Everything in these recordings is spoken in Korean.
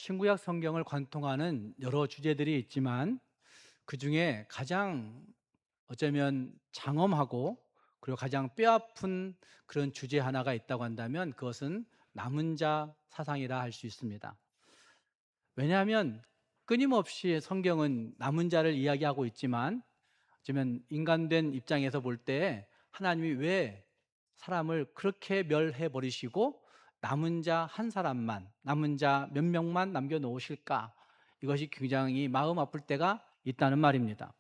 신구약 성경을 관통하는 여러 주제들이 있지만 그중에 가장 어쩌면 장엄하고 그리고 가장 뼈아픈 그런 주제 하나가 있다고 한다면 그것은 남은 자 사상이라 할 수 있습니다. 왜냐하면 끊임없이 성경은 남은 자를 이야기하고 있지만 어쩌면 인간된 입장에서 볼 때 하나님이 왜 사람을 그렇게 멸해 버리시고 남은 자 한 사람만, 남은 자 몇 명만 남겨 놓으실까? 이것이 굉장히 마음 아플 때가 있다는 말입니다.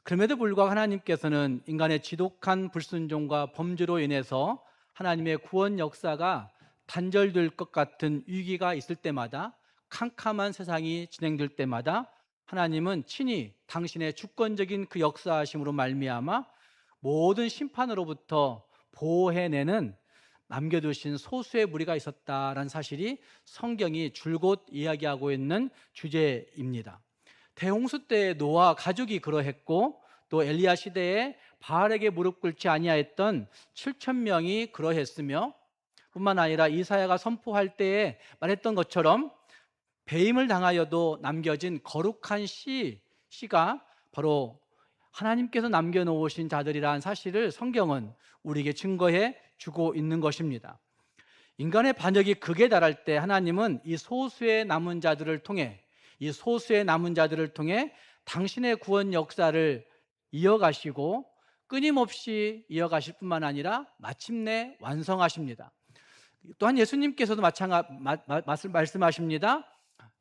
그럼에도 불구하고 하나님께서는 인간의 지독한 불순종과 범죄로 인해서 하나님의 구원 역사가 단절될 것 같은 위기가 있을 때마다, 캄캄한 세상이 진행될 때마다 하나님은 친히 당신의 주권적인 그 역사하심으로 말미암아 모든 심판으로부터 보호해내는 남겨두신 소수의 무리가 있었다라는 사실이 성경이 줄곧 이야기하고 있는 주제입니다. 대홍수 때 노아 가족이 그러했고 또 엘리야 시대에 바알에게 무릎 꿇지 아니하였던 7천 명이 그러했으며 뿐만 아니라 이사야가 선포할 때에 말했던 것처럼 배임을 당하여도 남겨진 거룩한 씨가 바로 하나님께서 남겨놓으신 자들이라는 사실을 성경은 우리에게 증거해 주고 있는 것입니다. 인간의 반역이 극에 달할 때 하나님은 이 소수의 남은 자들을 통해 당신의 구원 역사를 이어가시고 끊임없이 이어가실 뿐만 아니라 마침내 완성하십니다. 또한 예수님께서도 말씀하십니다.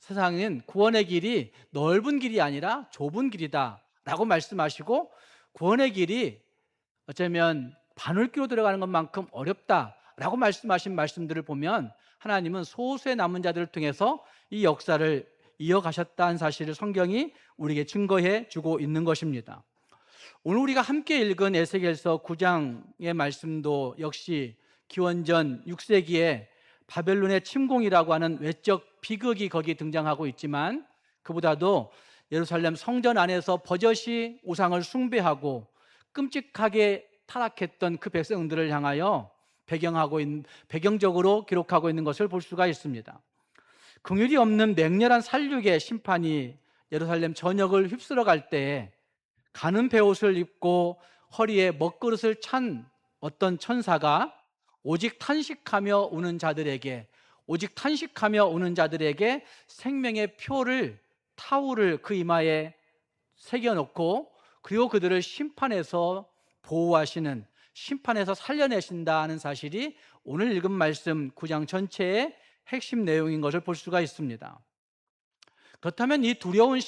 세상은 구원의 길이 넓은 길이 아니라 좁은 길이다 라고 말씀하시고, 구원의 길이 어쩌면 바늘기로 들어가는 것만큼 어렵다라고 말씀하신 말씀들을 보면 하나님은 소수의 남은 자들을 통해서 이 역사를 이어가셨다는 사실을 성경이 우리에게 증거해 주고 있는 것입니다. 오늘 우리가 함께 읽은 에스겔서 9장의 말씀도 역시 기원전 6세기에 바벨론의 침공이라고 하는 외적 비극이 거기 등장하고 있지만, 그보다도 예루살렘 성전 안에서 버젓이 우상을 숭배하고 끔찍하게 타락했던 그 백성들을 향하여 배경적으로 기록하고 있는 것을 볼 수가 있습니다. 긍휼이 없는 맹렬한 살육의 심판이 예루살렘 전역을 휩쓸어 갈 때에 가는 베옷을 입고 허리에 먹그릇을 찬 어떤 천사가 오직 탄식하며 우는 자들에게 생명의 표를, 타울을 그 이마에 새겨놓고 그리고 그들을 심판에서 보호하시는, 심판에서 살려내신다는 사실이 오늘 읽은 말씀 9장 전체의 핵심 내용인 것을 볼 수가 있습니다. 그렇다면 이 두려운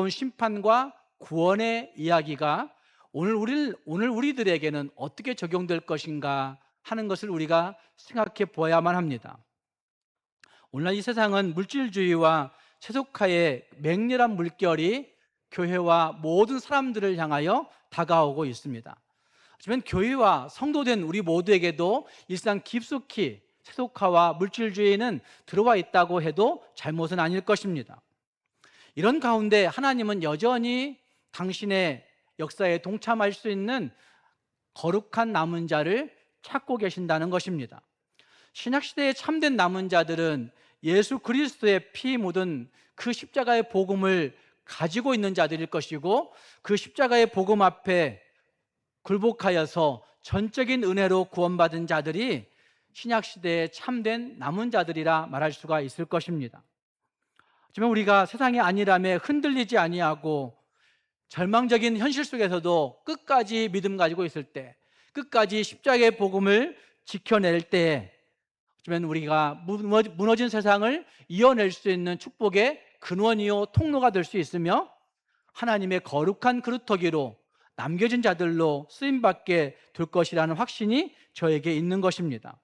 심판과 구원의 이야기가 오늘 우리들에게는 어떻게 적용될 것인가 하는 것을 우리가 생각해 보아야만 합니다. 오늘날 이 세상은 물질주의와 세속화의 맹렬한 물결이 교회와 모든 사람들을 향하여 다가오고 있습니다. 하지만 교회와 성도된 우리 모두에게도 일상 깊숙이 세속화와 물질주의는 들어와 있다고 해도 잘못은 아닐 것입니다. 이런 가운데 하나님은 여전히 당신의 역사에 동참할 수 있는 거룩한 남은 자를 찾고 계신다는 것입니다. 신약시대의 참된 남은 자들은 예수 그리스도의 피 묻은 그 십자가의 복음을 가지고 있는 자들일 것이고, 그 십자가의 복음 앞에 굴복하여서 전적인 은혜로 구원받은 자들이 신약시대의 참된 남은 자들이라 말할 수가 있을 것입니다. 하지만 우리가 세상의 안일함에 흔들리지 아니하고 절망적인 현실 속에서도 끝까지 믿음 가지고 있을 때, 끝까지 십자가의 복음을 지켜낼 때에 어쩌면 우리가 무너진 세상을 이어낼 수 있는 축복의 근원이요 통로가 될 수 있으며, 하나님의 거룩한 그루터기로 남겨진 자들로 쓰임받게 될 것이라는 확신이 저에게 있는 것입니다.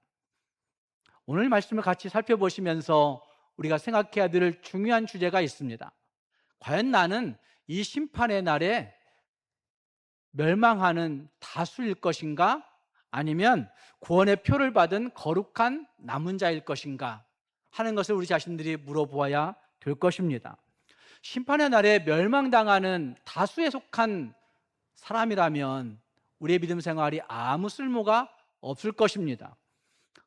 오늘 말씀을 같이 살펴보시면서 우리가 생각해야 될 중요한 주제가 있습니다. 과연 나는 이 심판의 날에 멸망하는 다수일 것인가, 아니면 구원의 표를 받은 거룩한 남은 자일 것인가 하는 것을 우리 자신들이 물어보아야 될 것입니다. 심판의 날에 멸망당하는 다수에 속한 사람이라면 우리의 믿음 생활이 아무 쓸모가 없을 것입니다.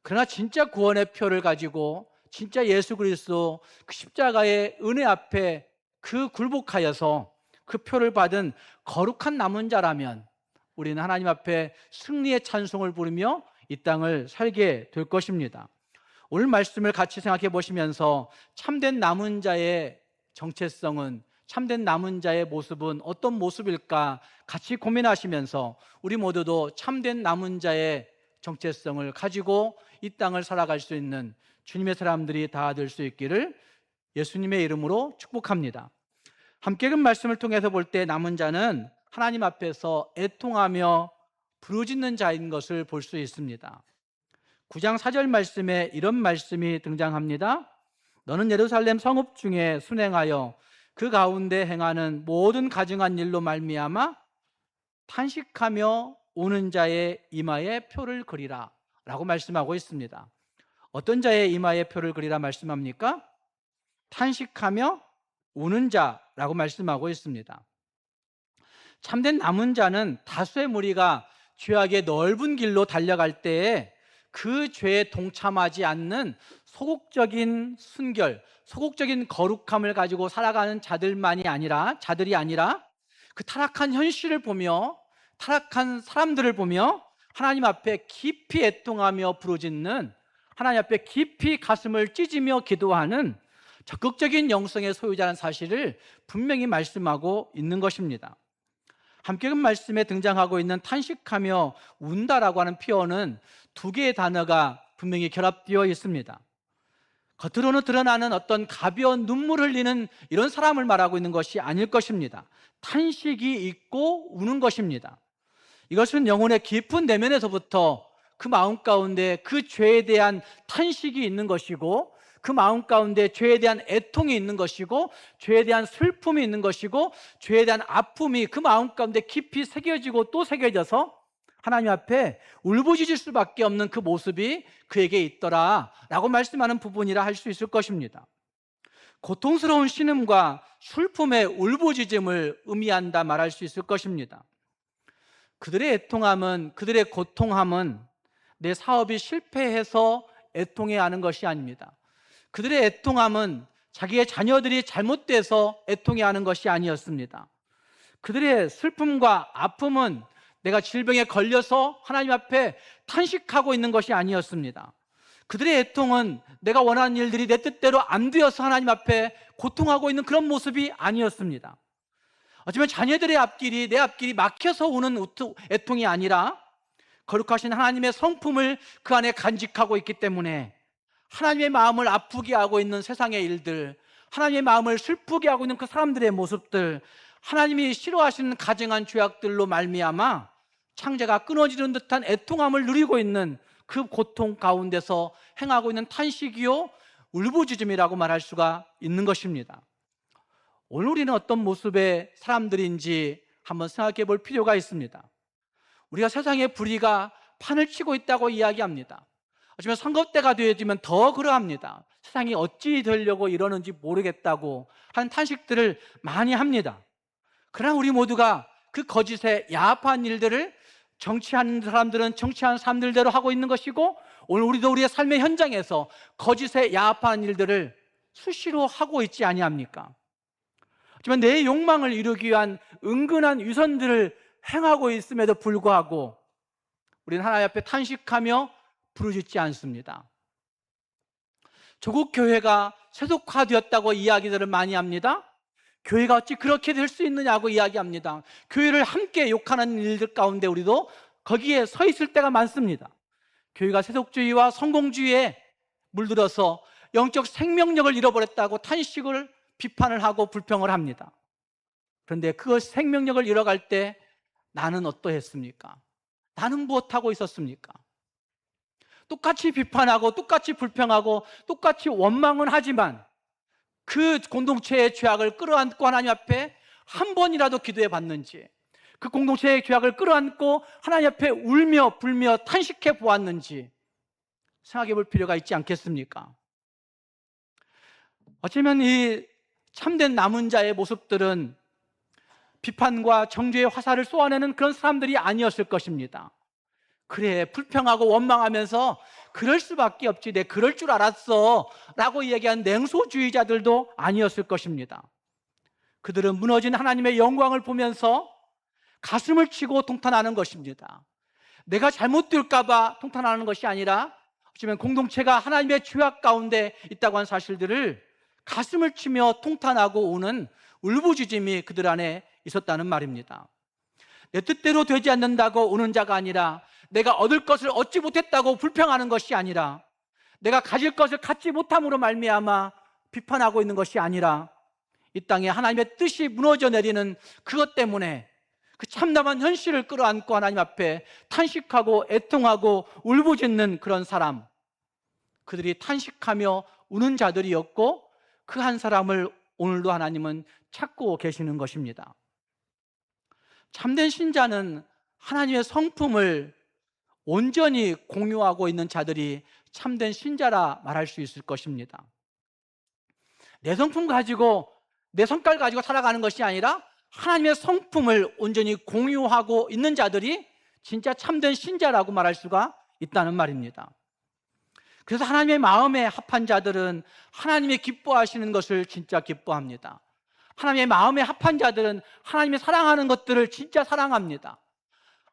그러나 진짜 구원의 표를 가지고 진짜 예수 그리스도 그 십자가의 은혜 앞에 그 굴복하여서 그 표를 받은 거룩한 남은 자라면 우리는 하나님 앞에 승리의 찬송을 부르며 이 땅을 살게 될 것입니다. 오늘 말씀을 같이 생각해 보시면서 참된 남은 자의 정체성은, 참된 남은 자의 모습은 어떤 모습일까 같이 고민하시면서 우리 모두도 참된 남은 자의 정체성을 가지고 이 땅을 살아갈 수 있는 주님의 사람들이 다 될 수 있기를 예수님의 이름으로 축복합니다. 함께 그 말씀을 통해서 볼 때 남은 자는 하나님 앞에서 애통하며 부르짖는 자인 것을 볼 수 있습니다. 9장 4절 말씀에 이런 말씀이 등장합니다. 너는 예루살렘 성읍 중에 순행하여 그 가운데 행하는 모든 가증한 일로 말미암아 탄식하며 오는 자의 이마에 표를 그리라 라고 말씀하고 있습니다. 어떤 자의 이마에 표를 그리라 말씀합니까? 탄식하며 오는 자라고 말씀하고 있습니다. 참된 남은 자는 다수의 무리가 죄악의 넓은 길로 달려갈 때에 그 죄에 동참하지 않는 소극적인 순결, 소극적인 거룩함을 가지고 살아가는 자들이 아니라 그 타락한 현실을 보며, 타락한 사람들을 보며 하나님 앞에 깊이 애통하며 부르짖는, 하나님 앞에 깊이 가슴을 찢으며 기도하는 적극적인 영성의 소유자라는 사실을 분명히 말씀하고 있는 것입니다. 함께 그 말씀에 등장하고 있는 탄식하며 운다라고 하는 표현은 두 개의 단어가 분명히 결합되어 있습니다. 겉으로는 드러나는 어떤 가벼운 눈물 흘리는 이런 사람을 말하고 있는 것이 아닐 것입니다. 탄식이 있고 우는 것입니다. 이것은 영혼의 깊은 내면에서부터 그 마음 가운데 그 죄에 대한 탄식이 있는 것이고, 그 마음 가운데 죄에 대한 애통이 있는 것이고, 죄에 대한 슬픔이 있는 것이고, 죄에 대한 아픔이 그 마음 가운데 깊이 새겨지고 또 새겨져서 하나님 앞에 울부짖을 수밖에 없는 그 모습이 그에게 있더라 라고 말씀하는 부분이라 할 수 있을 것입니다. 고통스러운 신음과 슬픔의 울부짖음을 의미한다 말할 수 있을 것입니다. 그들의 애통함은, 그들의 고통함은 내 사업이 실패해서 애통해야 하는 것이 아닙니다. 그들의 애통함은 자기의 자녀들이 잘못돼서 애통해야 하는 것이 아니었습니다. 그들의 슬픔과 아픔은 내가 질병에 걸려서 하나님 앞에 탄식하고 있는 것이 아니었습니다. 그들의 애통은 내가 원하는 일들이 내 뜻대로 안 되어서 하나님 앞에 고통하고 있는 그런 모습이 아니었습니다. 어쩌면 자녀들의 앞길이, 내 앞길이 막혀서 오는 애통이 아니라 거룩하신 하나님의 성품을 그 안에 간직하고 있기 때문에 하나님의 마음을 아프게 하고 있는 세상의 일들, 하나님의 마음을 슬프게 하고 있는 그 사람들의 모습들, 하나님이 싫어하시는 가증한 죄악들로 말미암아 창자가 끊어지는 듯한 애통함을 누리고 있는 그 고통 가운데서 행하고 있는 탄식이요 울부짖음이라고 말할 수가 있는 것입니다. 오늘 우리는 어떤 모습의 사람들인지 한번 생각해 볼 필요가 있습니다. 우리가 세상의 불의가 판을 치고 있다고 이야기합니다. 하지만 선거 때가 되어지면 더 그러합니다. 세상이 어찌 되려고 이러는지 모르겠다고 하는 탄식들을 많이 합니다. 그러나 우리 모두가 그 거짓의 야합한 일들을 정치하는 사람들은 정치하는 사람들대로 하고 있는 것이고, 오늘 우리도 우리의 삶의 현장에서 거짓의 야합한 일들을 수시로 하고 있지 아니합니까? 하지만 내 욕망을 이루기 위한 은근한 위선들을 행하고 있음에도 불구하고 우리는 하나님 앞에 탄식하며 부르짖지 않습니다. 조국 교회가 세속화되었다고 이야기들을 많이 합니다. 교회가 어찌 그렇게 될 수 있느냐고 이야기합니다. 교회를 함께 욕하는 일들 가운데 우리도 거기에 서 있을 때가 많습니다. 교회가 세속주의와 성공주의에 물들어서 영적 생명력을 잃어버렸다고 탄식을, 비판을 하고 불평을 합니다. 그런데 그 생명력을 잃어갈 때 나는 어떠했습니까? 나는 무엇하고 있었습니까? 똑같이 비판하고 똑같이 불평하고 똑같이 원망은 하지만 그 공동체의 죄악을 끌어안고 하나님 앞에 한 번이라도 기도해 봤는지, 그 공동체의 죄악을 끌어안고 하나님 앞에 울며 불며 탄식해 보았는지 생각해 볼 필요가 있지 않겠습니까? 어쩌면 이 참된 남은 자의 모습들은 비판과 정죄의 화살을 쏘아내는 그런 사람들이 아니었을 것입니다. 그래, 불평하고 원망하면서 그럴 수밖에 없지, 내 그럴 줄 알았어 라고 얘기한 냉소주의자들도 아니었을 것입니다. 그들은 무너진 하나님의 영광을 보면서 가슴을 치고 통탄하는 것입니다. 내가 잘못될까 봐 통탄하는 것이 아니라 어쩌면 공동체가 하나님의 죄악 가운데 있다고 한 사실들을 가슴을 치며 통탄하고 우는 울부짖음이 그들 안에 있었다는 말입니다. 내 뜻대로 되지 않는다고 우는 자가 아니라, 내가 얻을 것을 얻지 못했다고 불평하는 것이 아니라, 내가 가질 것을 갖지 못함으로 말미암아 비판하고 있는 것이 아니라, 이 땅에 하나님의 뜻이 무너져 내리는 그것 때문에 그 참담한 현실을 끌어안고 하나님 앞에 탄식하고 애통하고 울부짖는 그런 사람, 그들이 탄식하며 우는 자들이었고, 그 한 사람을 오늘도 하나님은 찾고 계시는 것입니다. 참된 신자는 하나님의 성품을 온전히 공유하고 있는 자들이 참된 신자라 말할 수 있을 것입니다. 내 성품 가지고, 내 성깔 가지고 살아가는 것이 아니라 하나님의 성품을 온전히 공유하고 있는 자들이 진짜 참된 신자라고 말할 수가 있다는 말입니다. 그래서 하나님의 마음에 합한 자들은 하나님이 기뻐하시는 것을 진짜 기뻐합니다. 하나님의 마음에 합한 자들은 하나님이 사랑하는 것들을 진짜 사랑합니다.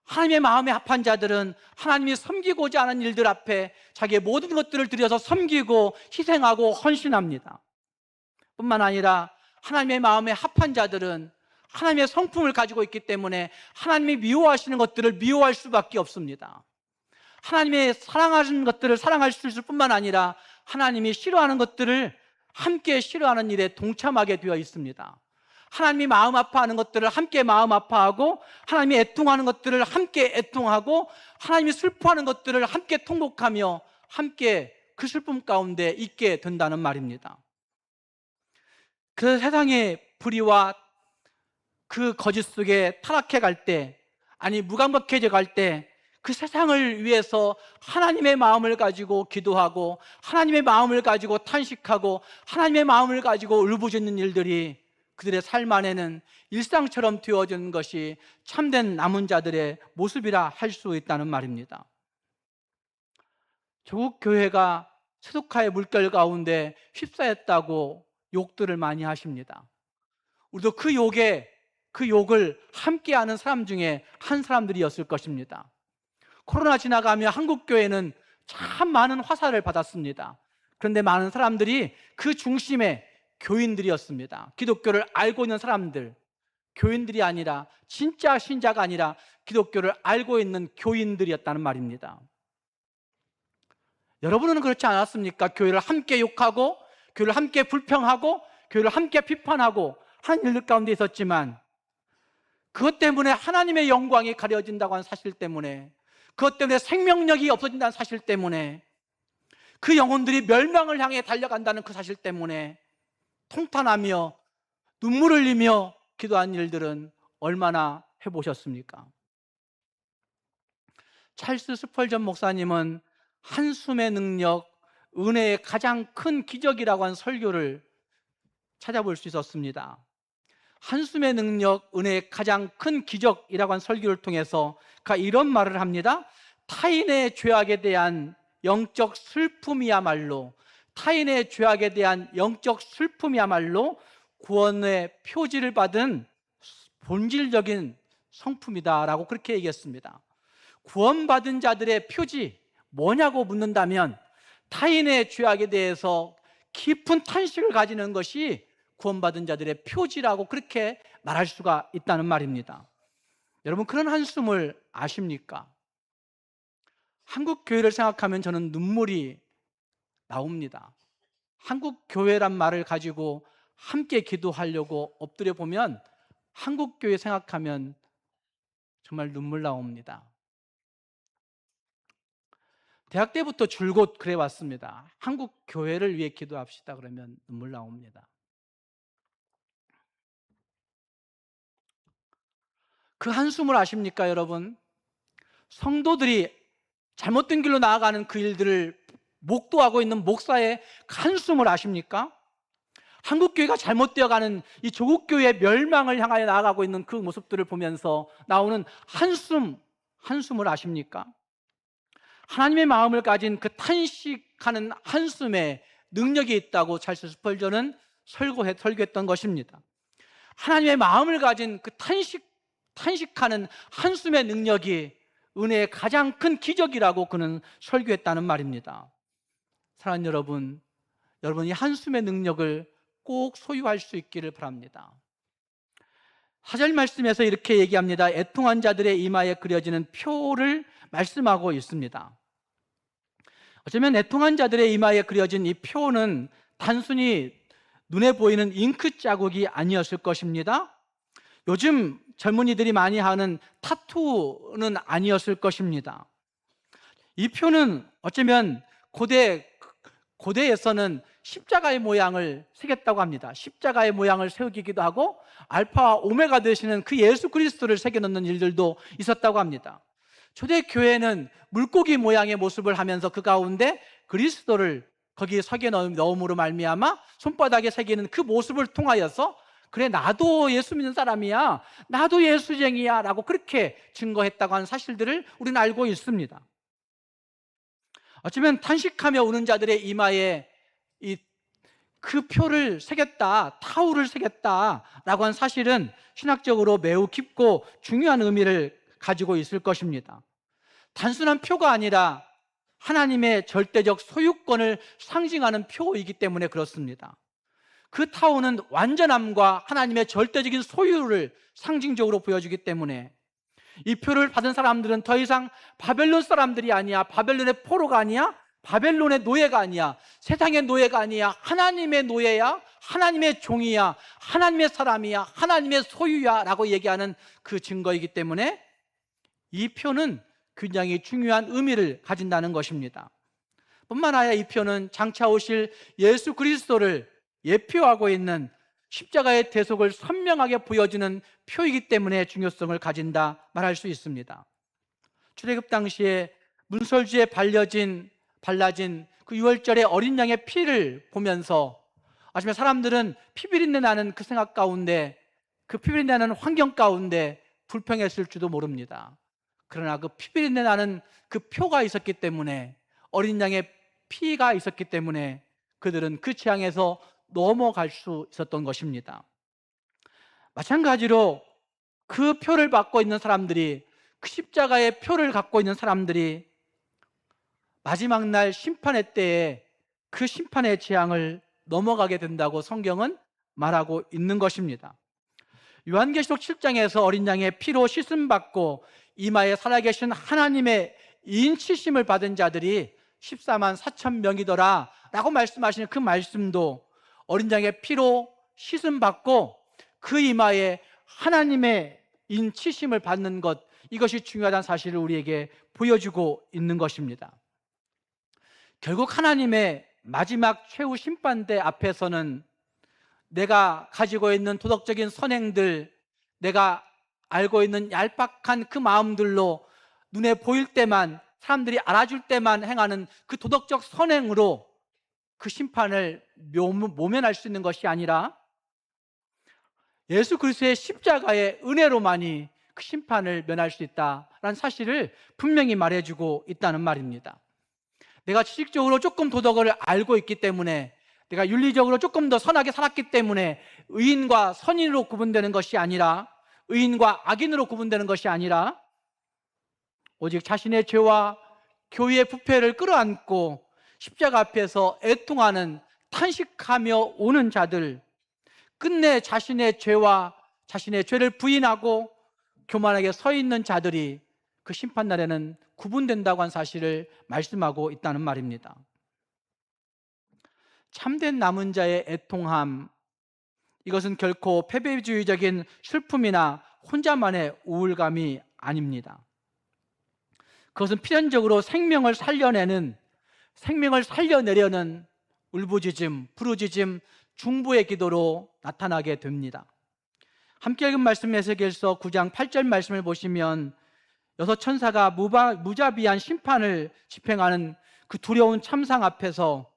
하나님의 마음에 합한 자들은 하나님이 섬기고자 하는 일들 앞에 자기의 모든 것들을 들여서 섬기고 희생하고 헌신합니다. 뿐만 아니라 하나님의 마음에 합한 자들은 하나님의 성품을 가지고 있기 때문에 하나님이 미워하시는 것들을 미워할 수밖에 없습니다. 하나님의 사랑하시는 것들을 사랑할 수 있을 뿐만 아니라 하나님이 싫어하는 것들을 함께 싫어하는 일에 동참하게 되어 있습니다. 하나님이 마음 아파하는 것들을 함께 마음 아파하고, 하나님이 애통하는 것들을 함께 애통하고, 하나님이 슬퍼하는 것들을 함께 통곡하며 함께 그 슬픔 가운데 있게 된다는 말입니다. 그 세상의 불의와 그 거짓 속에 타락해 갈 때, 아니 무감각해져 갈 때, 그 세상을 위해서 하나님의 마음을 가지고 기도하고, 하나님의 마음을 가지고 탄식하고, 하나님의 마음을 가지고 울부짖는 일들이 그들의 삶 안에는 일상처럼 되어지는 것이 참된 남은 자들의 모습이라 할 수 있다는 말입니다. 조국 교회가 세속화의 물결 가운데 휩싸였다고 욕들을 많이 하십니다. 우리도 그 욕을 함께하는 사람 중에 한 사람들이었을 것입니다. 코로나 지나가며 한국교회는 참 많은 화살을 받았습니다. 그런데 많은 사람들이 그 중심에 교인들이었습니다. 기독교를 알고 있는 사람들, 교인들이 아니라, 진짜 신자가 아니라 기독교를 알고 있는 교인들이었다는 말입니다. 여러분은 그렇지 않았습니까? 교회를 함께 욕하고, 교회를 함께 불평하고, 교회를 함께 비판하고 하는 일들 가운데 있었지만, 그것 때문에 하나님의 영광이 가려진다고 하는 사실 때문에, 그것 때문에 생명력이 없어진다는 사실 때문에, 그 영혼들이 멸망을 향해 달려간다는 그 사실 때문에 통탄하며 눈물을 흘리며 기도한 일들은 얼마나 해보셨습니까? 찰스 스펄전 목사님은 한숨의 능력, 은혜의 가장 큰 기적이라고 한 설교를 찾아볼 수 있었습니다. 한숨의 능력, 은혜의 가장 큰 기적이라고 한 설교를 통해서 그가 이런 말을 합니다. 타인의 죄악에 대한 영적 슬픔이야말로, 타인의 죄악에 대한 영적 슬픔이야말로 구원의 표지를 받은 본질적인 성품이다라고 그렇게 얘기했습니다. 구원받은 자들의 표지 뭐냐고 묻는다면, 타인의 죄악에 대해서 깊은 탄식을 가지는 것이 구원받은 자들의 표지라고 그렇게 말할 수가 있다는 말입니다. 여러분, 그런 한숨을 아십니까? 한국 교회를 생각하면 저는 눈물이 나옵니다. 한국 교회란 말을 가지고 함께 기도하려고 엎드려 보면 한국 교회 생각하면 정말 눈물 나옵니다. 대학 때부터 줄곧 그래 왔습니다. 한국 교회를 위해 기도합시다 그러면 눈물 나옵니다. 그 한숨을 아십니까, 여러분? 성도들이 잘못된 길로 나아가는 그 일들을 목도하고 있는 목사의 한숨을 아십니까? 한국교회가 잘못되어가는 이 조국교회의 멸망을 향하여 나아가고 있는 그 모습들을 보면서 나오는 한숨을 아십니까? 하나님의 마음을 가진 그 탄식하는 한숨에 능력이 있다고 찰스 스펄전은 설교했던 것입니다. 하나님의 마음을 가진 그 탄식하는 한숨의 능력이 은혜의 가장 큰 기적이라고 그는 설교했다는 말입니다. 사랑하는 여러분, 여러분이 한숨의 능력을 꼭 소유할 수 있기를 바랍니다. 4절 말씀에서 이렇게 얘기합니다. 애통한 자들의 이마에 그려지는 표를 말씀하고 있습니다. 어쩌면 애통한 자들의 이마에 그려진 이 표는 단순히 눈에 보이는 잉크 자국이 아니었을 것입니다. 요즘 젊은이들이 많이 하는 타투는 아니었을 것입니다. 이 표는 어쩌면 고대에서는 십자가의 모양을 새겼다고 합니다. 십자가의 모양을 새기기도 하고 알파와 오메가 되시는 그 예수 그리스도를 새겨놓는 일들도 있었다고 합니다. 초대교회는 물고기 모양의 모습을 하면서 그 가운데 그리스도를 거기에 새겨 넣음으로 말미암아 손바닥에 새기는 그 모습을 통하여서 그래 나도 예수 믿는 사람이야, 나도 예수쟁이야 라고 그렇게 증거했다고 하는 사실들을 우리는 알고 있습니다. 어쩌면 탄식하며 우는 자들의 이마에 그 표를 새겼다, 타우를 새겼다라고 한 사실은 신학적으로 매우 깊고 중요한 의미를 가지고 있을 것입니다. 단순한 표가 아니라 하나님의 절대적 소유권을 상징하는 표이기 때문에 그렇습니다. 그 타우는 완전함과 하나님의 절대적인 소유를 상징적으로 보여주기 때문에 이 표를 받은 사람들은 더 이상 바벨론 사람들이 아니야, 바벨론의 포로가 아니야, 바벨론의 노예가 아니야, 세상의 노예가 아니야, 하나님의 노예야, 하나님의 종이야, 하나님의 사람이야, 하나님의 소유야 라고 얘기하는 그 증거이기 때문에 이 표는 굉장히 중요한 의미를 가진다는 것입니다. 뿐만 아니라 이 표는 장차 오실 예수 그리스도를 예표하고 있는 십자가의 대속을 선명하게 보여주는 표이기 때문에 중요성을 가진다 말할 수 있습니다. 출애굽 당시에 문설주에 발라진 그 유월절의 어린 양의 피를 보면서 아시면 사람들은 피비린내 나는 그 생각 가운데, 그 피비린내 나는 환경 가운데 불평했을지도 모릅니다. 그러나 그 피비린내 나는 그 표가 있었기 때문에, 어린 양의 피가 있었기 때문에 그들은 그 재앙에서 넘어갈 수 있었던 것입니다. 마찬가지로 그 표를 받고 있는 사람들이, 그 십자가의 표를 갖고 있는 사람들이 마지막 날 심판의 때에 그 심판의 재앙을 넘어가게 된다고 성경은 말하고 있는 것입니다. 요한계시록 7장에서 어린 양의 피로 씻음받고 이마에 살아계신 하나님의 인치심을 받은 자들이 14만 4천 명이더라 라고 말씀하시는 그 말씀도 어린 양의 피로 씻음받고 그 이마에 하나님의 인치심을 받는 것, 이것이 중요하다는 사실을 우리에게 보여주고 있는 것입니다. 결국 하나님의 마지막 최후 심판대 앞에서는 내가 가지고 있는 도덕적인 선행들, 내가 알고 있는 얄팍한 그 마음들로 눈에 보일 때만, 사람들이 알아줄 때만 행하는 그 도덕적 선행으로 그 심판을 모면할 수 있는 것이 아니라 예수 그리스도의 십자가의 은혜로만이 그 심판을 면할 수 있다라는 사실을 분명히 말해주고 있다는 말입니다. 내가 지식적으로 조금 도덕을 알고 있기 때문에, 내가 윤리적으로 조금 더 선하게 살았기 때문에 의인과 선인으로 구분되는 것이 아니라, 의인과 악인으로 구분되는 것이 아니라 오직 자신의 죄와 교회의 부패를 끌어안고 십자가 앞에서 애통하는, 탄식하며 오는 자들, 끝내 자신의 죄와 자신의 죄를 부인하고 교만하게 서 있는 자들이 그 심판날에는 구분된다고 한 사실을 말씀하고 있다는 말입니다. 참된 남은 자의 애통함, 이것은 결코 패배주의적인 슬픔이나 혼자만의 우울감이 아닙니다. 그것은 필연적으로 생명을 살려내려는 울부짖음, 부르짖음, 중보의 기도로 나타나게 됩니다. 함께 읽은 말씀 에스겔서 9장 8절 말씀을 보시면 여섯 천사가 무자비한 심판을 집행하는 그 두려운 참상 앞에서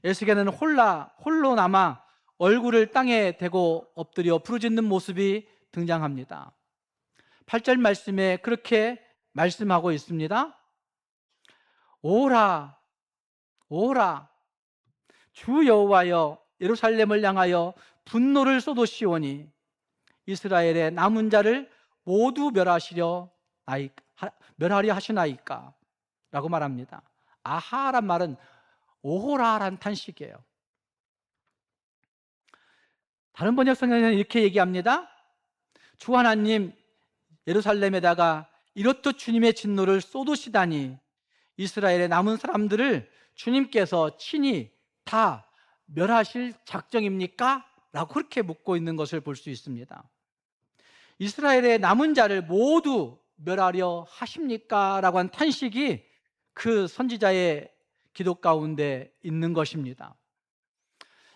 에스겔은 홀로 남아 얼굴을 땅에 대고 엎드려 부르짖는 모습이 등장합니다. 8절 말씀에 그렇게 말씀하고 있습니다. 오라, 오라, 주 여호와여, 예루살렘을 향하여 분노를 쏟으시오니 이스라엘의 남은 자를 모두 멸하려 하시나이까? 라고 말합니다. 아하란 말은 오호라란 탄식이에요. 다른 번역 성경에는 이렇게 얘기합니다. 주 하나님, 예루살렘에다가 이렇듯 주님의 진노를 쏟으시다니 이스라엘의 남은 사람들을 주님께서 친히 다 멸하실 작정입니까? 라고 그렇게 묻고 있는 것을 볼 수 있습니다. 이스라엘의 남은 자를 모두 멸하려 하십니까? 라고 한 탄식이 그 선지자의 기도 가운데 있는 것입니다.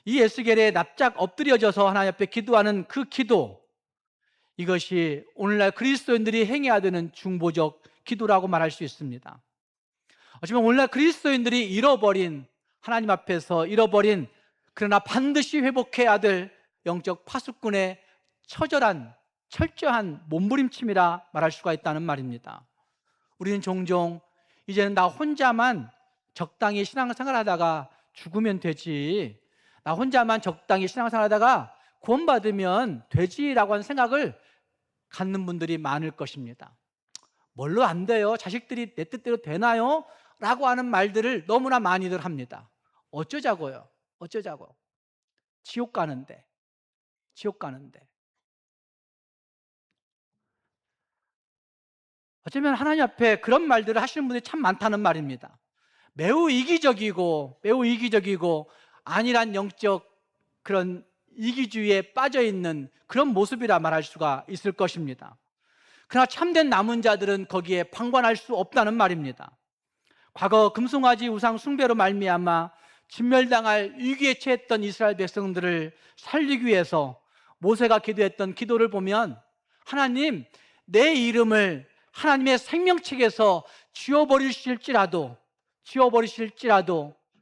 이 에스겔에 납작 엎드려져서 하나님 앞에 기도하는 그 기도, 이것이 오늘날 그리스도인들이 행해야 되는 중보적 기도라고 말할 수 있습니다. 하지만 오늘날 그리스도인들이 하나님 앞에서 잃어버린, 그러나 반드시 회복해야 될 영적 파수꾼의 철저한 몸부림침이라 말할 수가 있다는 말입니다. 우리는 종종 이제는 나 혼자만 적당히 신앙생활하다가 죽으면 되지, 나 혼자만 적당히 신앙생활하다가 구원받으면 되지라고 하는 생각을 갖는 분들이 많을 것입니다. 뭘로 안 돼요? 자식들이 내 뜻대로 되나요? 라고 하는 말들을 너무나 많이들 합니다. 어쩌자고요? 지옥 가는데. 어쩌면 하나님 앞에 그런 말들을 하시는 분들이 참 많다는 말입니다. 매우 이기적이고 안일한 영적 그런 이기주의에 빠져있는 그런 모습이라 말할 수가 있을 것입니다. 그러나 참된 남은 자들은 거기에 방관할 수 없다는 말입니다. 과거 금송아지 우상 숭배로 말미암아 진멸당할 위기에 처했던 이스라엘 백성들을 살리기 위해서 모세가 기도했던 기도를 보면, 하나님, 내 이름을 하나님의 생명책에서 지워버리실지라도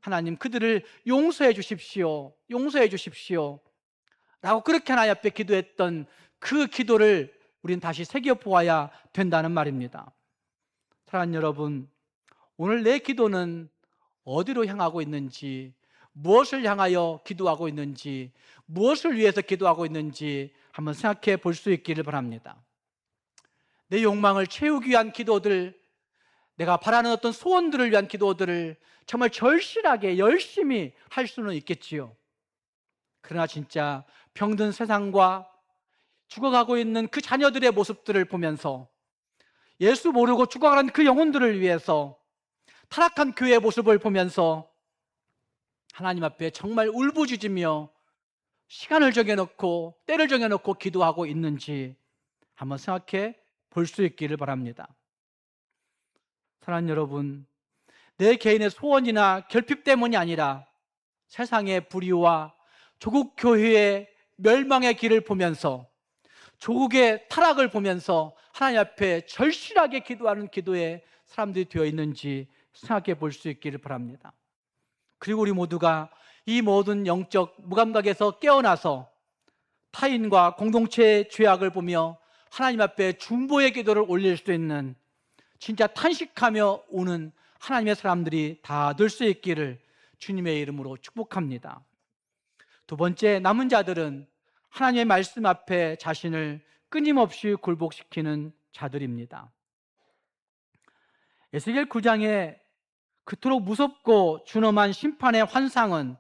하나님 그들을 용서해 주십시오 라고 그렇게 하나님 앞에 기도했던 그 기도를 우리는 다시 새겨보아야 된다는 말입니다. 사랑하는 여러분, 오늘 내 기도는 어디로 향하고 있는지, 무엇을 향하여 기도하고 있는지, 무엇을 위해서 기도하고 있는지 한번 생각해 볼 수 있기를 바랍니다. 내 욕망을 채우기 위한 기도들, 내가 바라는 어떤 소원들을 위한 기도들을 정말 절실하게 열심히 할 수는 있겠지요. 그러나 진짜 병든 세상과 죽어가고 있는 그 자녀들의 모습들을 보면서, 예수 모르고 죽어가는 그 영혼들을 위해서 타락한 교회의 모습을 보면서 하나님 앞에 정말 울부짖으며 시간을 정해놓고 때를 정해놓고 기도하고 있는지 한번 생각해 볼 수 있기를 바랍니다. 사랑하는 여러분, 내 개인의 소원이나 결핍 때문이 아니라 세상의 불의와 조국 교회의 멸망의 길을 보면서, 조국의 타락을 보면서 하나님 앞에 절실하게 기도하는 기도에 사람들이 되어 있는지 생각해 볼 수 있기를 바랍니다. 그리고 우리 모두가 이 모든 영적 무감각에서 깨어나서 타인과 공동체의 죄악을 보며 하나님 앞에 중보의 기도를 올릴 수 있는, 진짜 탄식하며 우는 하나님의 사람들이 다 될 수 있기를 주님의 이름으로 축복합니다. 두 번째, 남은 자들은 하나님의 말씀 앞에 자신을 끊임없이 굴복시키는 자들입니다. 에스겔 9장에 그토록 무섭고 준엄한 심판의 환상은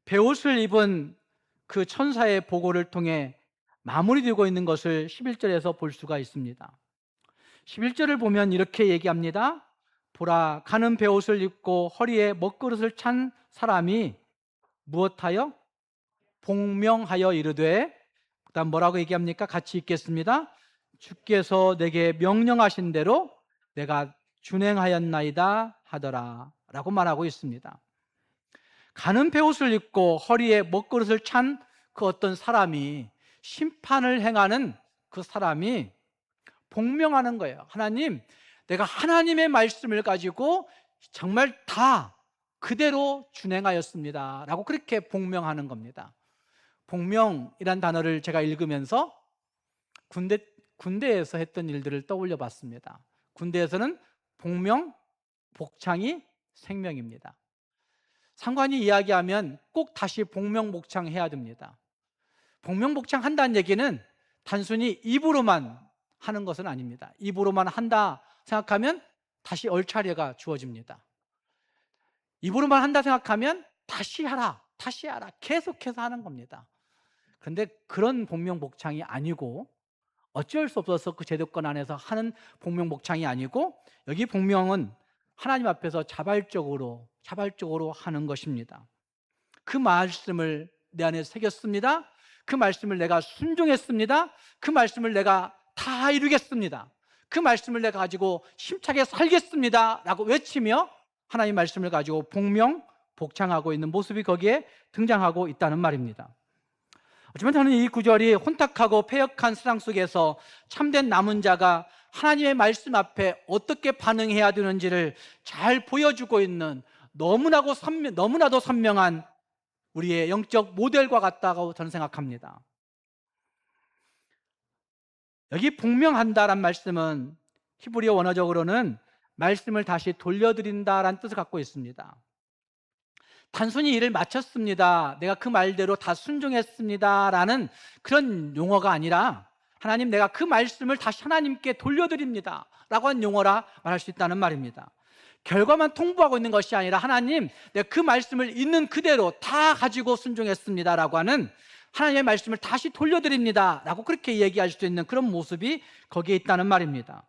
베옷을 입은 그 천사의 보고를 통해 마무리되고 있는 것을 11절에서 볼 수가 있습니다. 11절을 보면 이렇게 얘기합니다. 보라, 가는 베옷을 입고 허리에 먹그릇을 찬 사람이 무엇하여? 복명하여 이르되, 그다음 뭐라고 얘기합니까? 같이 읽겠습니다. 주께서 내게 명령하신 대로 내가 준행하였나이다 하더라 라고 말하고 있습니다. 가는 베옷을 입고 허리에 먹그릇을 찬 그 어떤 사람이, 심판을 행하는 그 사람이 복명하는 거예요. 하나님, 내가 하나님의 말씀을 가지고 정말 다 그대로 준행하였습니다 라고 그렇게 복명하는 겁니다. 복명이란 단어를 제가 읽으면서 군대에서 했던 일들을 떠올려 봤습니다. 군대에서는 복명, 복창이 생명입니다. 상관이 이야기하면 꼭 다시 복명복창해야 됩니다. 복명복창 한다는 얘기는 단순히 입으로만 하는 것은 아닙니다. 입으로만 한다 생각하면 다시 얼차례가 주어집니다. 입으로만 한다 생각하면 다시 하라, 다시 하라, 계속해서 하는 겁니다. 그런데 그런 복명복창이 아니고, 어쩔 수 없어서 그 제도권 안에서 하는 복명복창이 아니고, 여기 복명은 하나님 앞에서 자발적으로 하는 것입니다. 그 말씀을 내 안에 새겼습니다. 그 말씀을 내가 순종했습니다. 그 말씀을 내가 다 이루겠습니다. 그 말씀을 내가 가지고 힘차게 살겠습니다 라고 외치며 하나님의 말씀을 가지고 복명복창하고 있는 모습이 거기에 등장하고 있다는 말입니다. 하지만 저는 이 구절이 혼탁하고 패역한 세상 속에서 참된 남은 자가 하나님의 말씀 앞에 어떻게 반응해야 되는지를 잘 보여주고 있는 너무나도 선명한 우리의 영적 모델과 같다고 저는 생각합니다. 여기 복명한다란 말씀은 히브리어 원어적으로는 말씀을 다시 돌려드린다라는 뜻을 갖고 있습니다. 단순히 일을 마쳤습니다, 내가 그 말대로 다 순종했습니다 라는 그런 용어가 아니라, 하나님, 내가 그 말씀을 다시 하나님께 돌려드립니다 라고 한 용어라 말할 수 있다는 말입니다. 결과만 통보하고 있는 것이 아니라, 하나님, 내가 그 말씀을 있는 그대로 다 가지고 순종했습니다 라고 하는, 하나님의 말씀을 다시 돌려드립니다 라고 그렇게 얘기할 수 있는 그런 모습이 거기에 있다는 말입니다.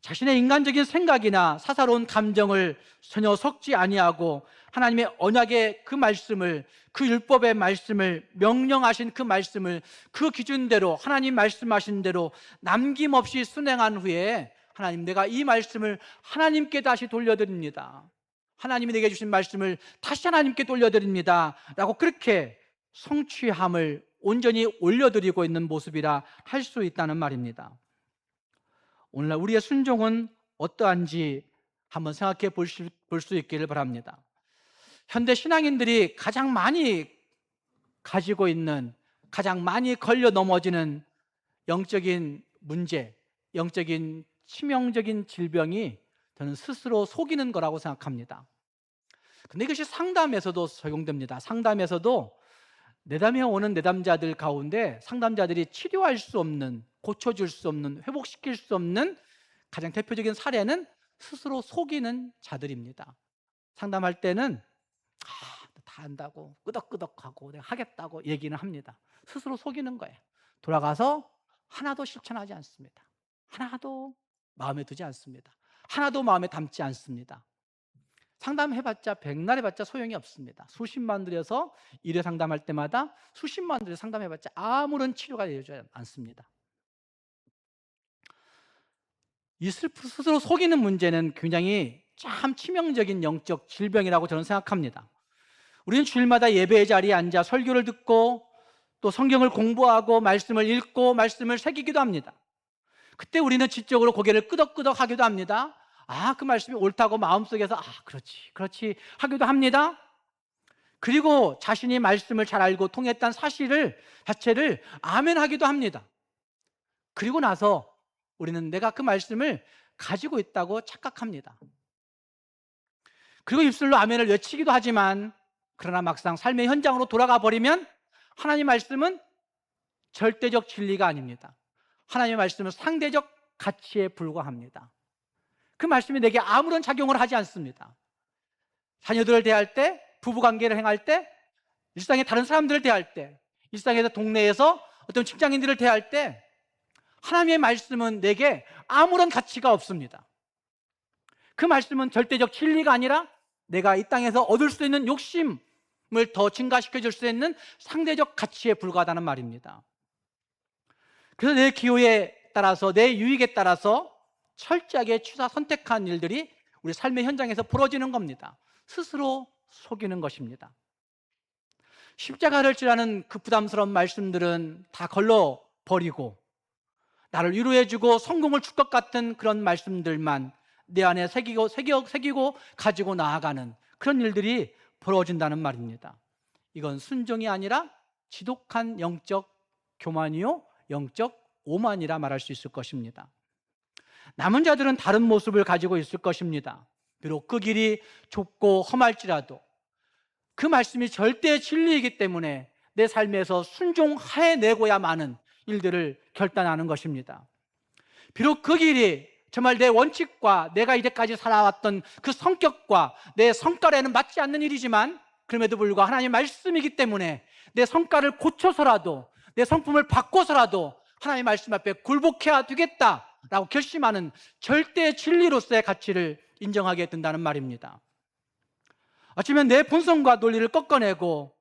자신의 인간적인 생각이나 사사로운 감정을 전혀 섞지 아니하고 하나님의 언약의 그 말씀을, 그 율법의 말씀을, 명령하신 그 말씀을 그 기준대로, 하나님 말씀하신 대로 남김없이 순행한 후에, 하나님, 내가 이 말씀을 하나님께 다시 돌려드립니다, 하나님이 내게 주신 말씀을 다시 하나님께 돌려드립니다 라고 그렇게 성취함을 온전히 올려드리고 있는 모습이라 할 수 있다는 말입니다. 오늘날 우리의 순종은 어떠한지 한번 생각해 볼 수 있기를 바랍니다. 현대 신앙인들이 가장 많이 가지고 있는, 가장 많이 걸려 넘어지는 영적인 문제, 영적인 치명적인 질병이 저는 스스로 속이는 거라고 생각합니다. 근데 이것이 상담에서도 적용됩니다. 상담에서도 내담해 오는 내담자들 가운데 상담자들이 치료할 수 없는, 고쳐줄 수 없는, 회복시킬 수 없는 가장 대표적인 사례는 스스로 속이는 자들입니다. 상담할 때는 다 한다고 끄덕끄덕하고 내가 하겠다고 얘기는 합니다. 스스로 속이는 거예요. 돌아가서 하나도 실천하지 않습니다. 하나도 마음에 두지 않습니다. 하나도 마음에 담지 않습니다. 상담해봤자, 백날 해봤자 소용이 없습니다. 수십만 들여서 1회 상담할 때마다 수십만 들여서 상담해봤자 아무런 치료가 되지 않습니다. 이 스스로 속이는 문제는 굉장히 참 치명적인 영적 질병이라고 저는 생각합니다. 우리는 주일마다 예배의 자리에 앉아 설교를 듣고 또 성경을 공부하고 말씀을 읽고 말씀을 새기기도 합니다. 그때 우리는 지적으로 고개를 끄덕끄덕 하기도 합니다. 그 말씀이 옳다고 마음속에서 그렇지 하기도 합니다. 그리고 자신이 말씀을 잘 알고 통했다는 사실을 자체를 아멘 하기도 합니다. 그리고 나서 우리는 내가 그 말씀을 가지고 있다고 착각합니다. 그리고 입술로 아멘을 외치기도 하지만, 그러나 막상 삶의 현장으로 돌아가 버리면 하나님 말씀은 절대적 진리가 아닙니다. 하나님의 말씀은 상대적 가치에 불과합니다. 그 말씀이 내게 아무런 작용을 하지 않습니다. 자녀들을 대할 때, 부부관계를 행할 때, 일상의 다른 사람들을 대할 때, 일상에서 동네에서 어떤 직장인들을 대할 때 하나님의 말씀은 내게 아무런 가치가 없습니다. 그 말씀은 절대적 진리가 아니라 내가 이 땅에서 얻을 수 있는 욕심을 더 증가시켜 줄 수 있는 상대적 가치에 불과하다는 말입니다. 그래서 내 기호에 따라서, 내 유익에 따라서 철저하게 선택한 일들이 우리 삶의 현장에서 벌어지는 겁니다. 스스로 속이는 것입니다. 십자가를 지라는 그 부담스러운 말씀들은 다 걸러버리고 나를 위로해주고 성공을 줄 것 같은 그런 말씀들만 내 안에 새기고 가지고 나아가는 그런 일들이 벌어진다는 말입니다. 이건 순종이 아니라 지독한 영적 교만이요, 영적 오만이라 말할 수 있을 것입니다. 남은 자들은 다른 모습을 가지고 있을 것입니다. 비록 그 길이 좁고 험할지라도 그 말씀이 절대 진리이기 때문에 내 삶에서 순종해내고야만은 일들을 결단하는 것입니다. 비록 그 길이 정말 내 원칙과 내가 이제까지 살아왔던 그 성격과 내 성깔에는 맞지 않는 일이지만 그럼에도 불구하고 하나님의 말씀이기 때문에 내 성깔을 고쳐서라도 내 성품을 바꿔서라도 하나님의 말씀 앞에 굴복해야 되겠다라고 결심하는 절대 진리로서의 가치를 인정하게 된다는 말입니다. 어쩌면 내 본성과 논리를 꺾어내고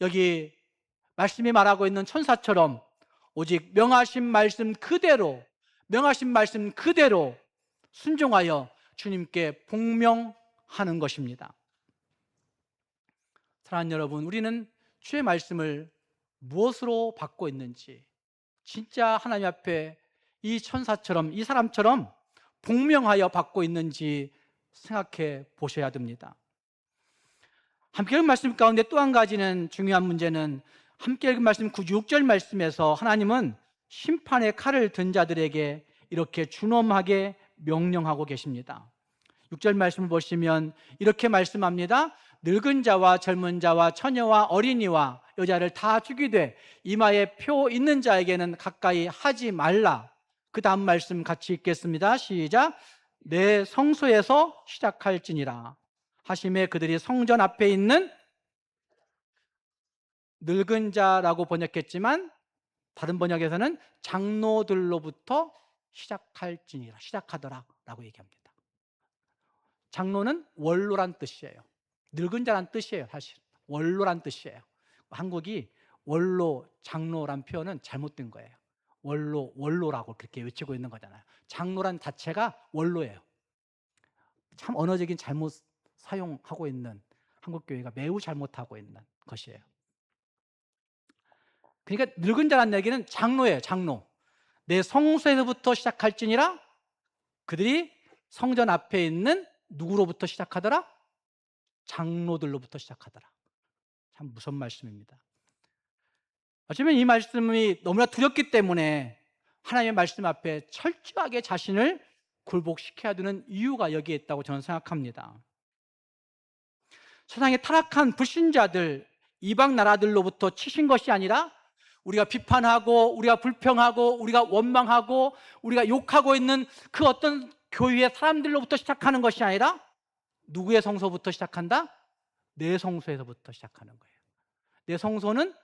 여기 말씀이 말하고 있는 천사처럼 오직 명하신 말씀 그대로 순종하여 주님께 복명하는 것입니다. 사랑하는 여러분, 우리는 주의 말씀을 무엇으로 받고 있는지 진짜 하나님 앞에 이 천사처럼 이 사람처럼 복명하여 받고 있는지 생각해 보셔야 됩니다. 함께 읽은 말씀 가운데 또 한 가지는 중요한 문제는 함께 읽은 말씀 6절 말씀에서 하나님은 심판의 칼을 든 자들에게 이렇게 준엄하게 명령하고 계십니다. 6절 말씀을 보시면 이렇게 말씀합니다. 늙은 자와 젊은 자와 처녀와 어린이와 여자를 다 죽이되 이마에 표 있는 자에게는 가까이 하지 말라. 그 다음 말씀 같이 읽겠습니다. 시작. 내 성소에서 시작할지니라 하심에 그들이 성전 앞에 있는 늙은 자라고 번역했지만 다른 번역에서는 장로들로부터 시작하더라 라고 얘기합니다. 장로는 원로란 뜻이에요. 늙은 자란 뜻이에요. 사실 원로란 뜻이에요. 한국이 원로, 장로란 표현은 잘못된 거예요. 원로라고 그렇게 외치고 있는 거잖아요. 장로란 자체가 원로예요. 참 언어적인 잘못 사용하고 있는 한국교회가 매우 잘못하고 있는 것이에요. 그러니까 늙은 자란 얘기는 장로예요. 장로. 내 성소에서부터 시작할지니라. 그들이 성전 앞에 있는 누구로부터 시작하더라? 장로들로부터 시작하더라. 참 무서운 말씀입니다. 어쩌면 이 말씀이 너무나 두렵기 때문에 하나님의 말씀 앞에 철저하게 자신을 굴복시켜야 되는 이유가 여기에 있다고 저는 생각합니다. 세상의 타락한 불신자들, 이방 나라들로부터 치신 것이 아니라 우리가 비판하고 우리가 불평하고 우리가 원망하고 우리가 욕하고 있는 그 어떤 교회의 사람들로부터 시작하는 것이 아니라 누구의 성소부터 시작한다? 내 성소에서부터 시작하는 거예요. 내 성소는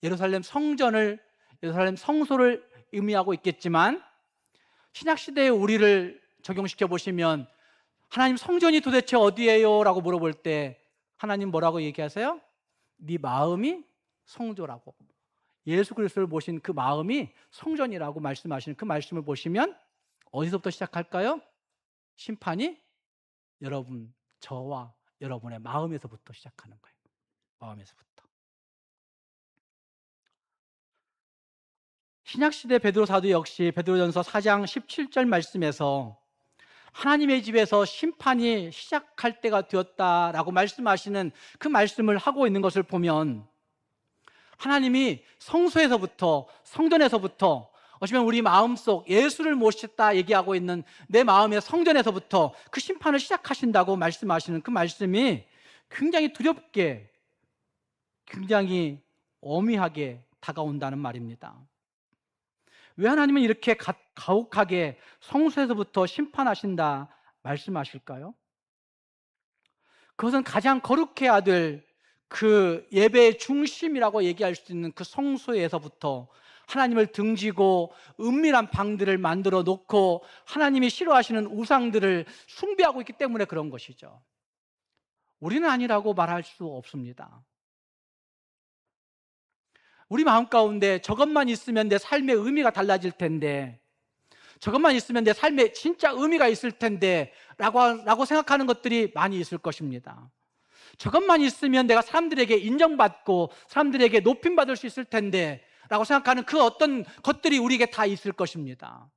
예루살렘 성소를 의미하고 있겠지만 신약시대의 우리를 적용시켜 보시면 하나님 성전이 도대체 어디예요? 라고 물어볼 때 하나님 뭐라고 얘기하세요? 네 마음이 성소라고. 예수 그리스도를 모신 그 마음이 성전이라고 말씀하시는 그 말씀을 보시면 어디서부터 시작할까요? 심판이 저와 여러분의 마음에서부터 시작하는 거예요. 마음에서부터. 신약시대 베드로 사도 역시 베드로전서 4장 17절 말씀에서 하나님의 집에서 심판이 시작할 때가 되었다라고 말씀하시는 그 말씀을 하고 있는 것을 보면 하나님이 성소에서부터 성전에서부터 어쩌면 우리 마음속 예수를 모셨다 얘기하고 있는 내 마음의 성전에서부터 그 심판을 시작하신다고 말씀하시는 그 말씀이 굉장히 두렵게 굉장히 엄히하게 다가온다는 말입니다. 왜 하나님은 이렇게 가혹하게 성소에서부터 심판하신다 말씀하실까요? 그것은 가장 거룩해야 될 그 예배의 중심이라고 얘기할 수 있는 그 성소에서부터 하나님을 등지고 은밀한 방들을 만들어 놓고 하나님이 싫어하시는 우상들을 숭배하고 있기 때문에 그런 것이죠. 우리는 아니라고 말할 수 없습니다. 우리 마음 가운데 저것만 있으면 내 삶의 의미가 달라질 텐데, 저것만 있으면 내 삶에 진짜 의미가 있을 텐데 라고 생각하는 것들이 많이 있을 것입니다. 저것만 있으면 내가 사람들에게 인정받고 사람들에게 높임받을 수 있을 텐데 라고 생각하는 그 어떤 것들이 우리에게 다 있을 것입니다.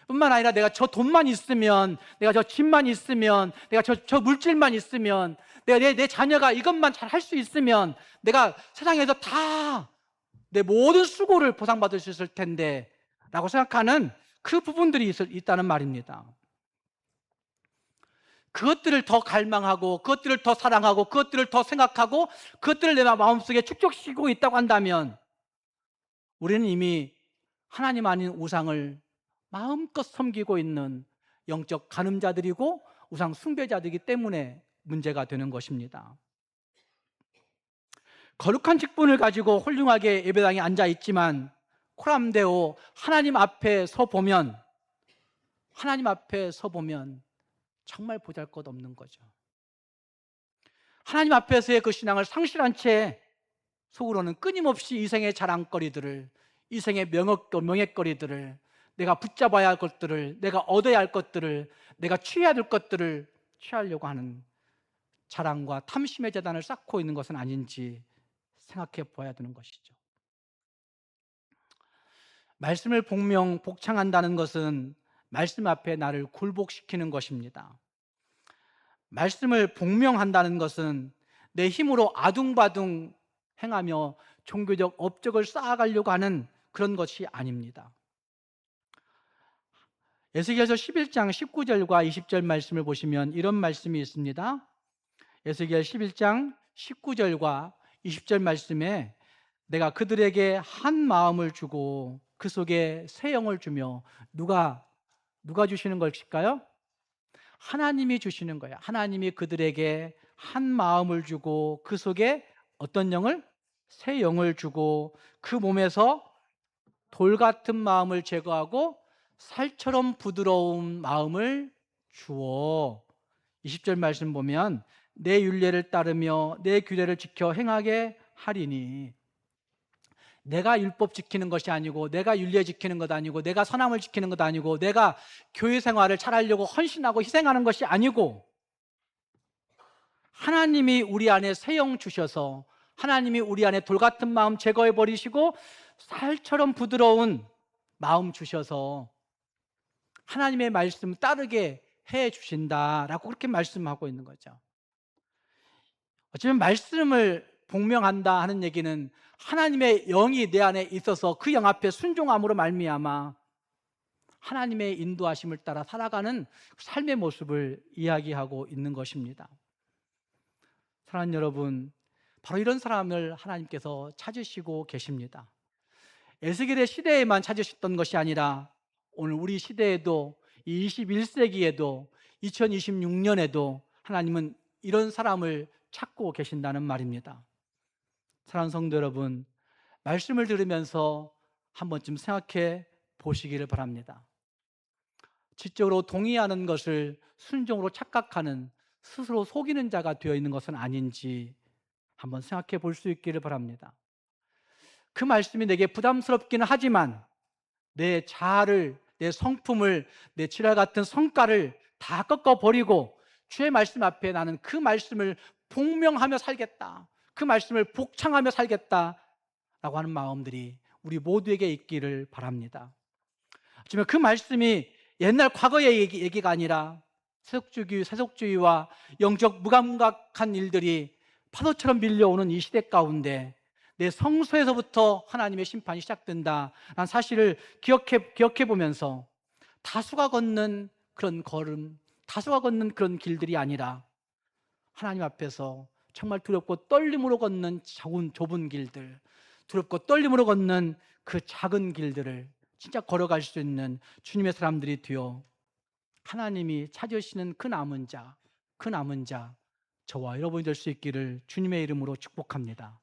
뿐만 아니라 내가 저 돈만 있으면, 내가 저 집만 있으면, 내가 저 물질만 있으면, 내가 내 자녀가 이것만 잘 할 수 있으면 내가 세상에서 다 내 모든 수고를 보상받을 수 있을 텐데 라고 생각하는 그 부분들이 있다는 말입니다. 그것들을 더 갈망하고 그것들을 더 사랑하고 그것들을 더 생각하고 그것들을 내 마음속에 축적시키고 있다고 한다면 우리는 이미 하나님 아닌 우상을 마음껏 섬기고 있는 영적 간음자들이고 우상 숭배자들이기 때문에 문제가 되는 것입니다. 거룩한 직분을 가지고 훌륭하게 예배당에 앉아 있지만 코람데오 하나님 앞에 서 보면 정말 보잘것없는 거죠. 하나님 앞에서의 그 신앙을 상실한 채 속으로는 끊임없이 이생의 자랑거리들을, 이생의 명예거리들을, 내가 붙잡아야 할 것들을, 내가 얻어야 할 것들을, 내가 취해야 될 것들을 취하려고 하는 자랑과 탐심의 재단을 쌓고 있는 것은 아닌지 생각해 보아야 되는 것이죠. 말씀을 복창한다는 것은 말씀 앞에 나를 굴복시키는 것입니다. 말씀을 복명한다는 것은 내 힘으로 아둥바둥 행하며 종교적 업적을 쌓아가려고 하는 그런 것이 아닙니다. 에스겔서 11장 19절과 20절 말씀을 보시면 이런 말씀이 있습니다. 에스겔 11장 19절과 20절 말씀에 내가 그들에게 한 마음을 주고 그 속에 새 영을 주며 누가 주시는 것일까요? 하나님이 주시는 거예요. 하나님이 그들에게 한 마음을 주고 그 속에 어떤 영을? 새 영을 주고 그 몸에서 돌 같은 마음을 제거하고 살처럼 부드러운 마음을 주어 20절 말씀 보면 내 율례를 따르며 내 규례를 지켜 행하게 하리니 내가 율법 지키는 것이 아니고 내가 율례 지키는 것 아니고 내가 선함을 지키는 것 아니고 내가 교회 생활을 잘하려고 헌신하고 희생하는 것이 아니고 하나님이 우리 안에 새 영 주셔서 하나님이 우리 안에 돌 같은 마음 제거해 버리시고 살처럼 부드러운 마음 주셔서 하나님의 말씀 따르게 해 주신다라고 그렇게 말씀하고 있는 거죠. 어쩌면 말씀을 복명한다 하는 얘기는 하나님의 영이 내 안에 있어서 그 영 앞에 순종함으로 말미암아 하나님의 인도하심을 따라 살아가는 삶의 모습을 이야기하고 있는 것입니다. 사랑하는 여러분, 바로 이런 사람을 하나님께서 찾으시고 계십니다. 에스겔의 시대에만 찾으셨던 것이 아니라 오늘 우리 시대에도 이 21세기에도 2026년에도 하나님은 이런 사람을 찾고 계신다는 말입니다. 사랑하는 성도 여러분, 말씀을 들으면서 한 번쯤 생각해 보시기를 바랍니다. 지적으로 동의하는 것을 순종으로 착각하는 스스로 속이는 자가 되어 있는 것은 아닌지 한번 생각해 볼 수 있기를 바랍니다. 그 말씀이 내게 부담스럽기는 하지만 내 자아를, 내 성품을, 내 지랄 같은 성과를 다 꺾어버리고 주의 말씀 앞에 나는 그 말씀을 복명하며 살겠다, 그 말씀을 복창하며 살겠다라고 하는 마음들이 우리 모두에게 있기를 바랍니다. 하지만 그 말씀이 옛날 과거의 얘기가 아니라 세속주의와 영적 무감각한 일들이 파도처럼 밀려오는 이 시대 가운데 내 성소에서부터 하나님의 심판이 시작된다라는 사실을 기억해 보면서 다수가 걷는 그런 걸음, 다수가 걷는 그런 길들이 아니라 하나님 앞에서 정말 두렵고 떨림으로 걷는 좁은 길들, 두렵고 떨림으로 걷는 그 작은 길들을 진짜 걸어갈 수 있는 주님의 사람들이 되어 하나님이 찾으시는 그 남은 자, 저와 여러분이 될 수 있기를 주님의 이름으로 축복합니다.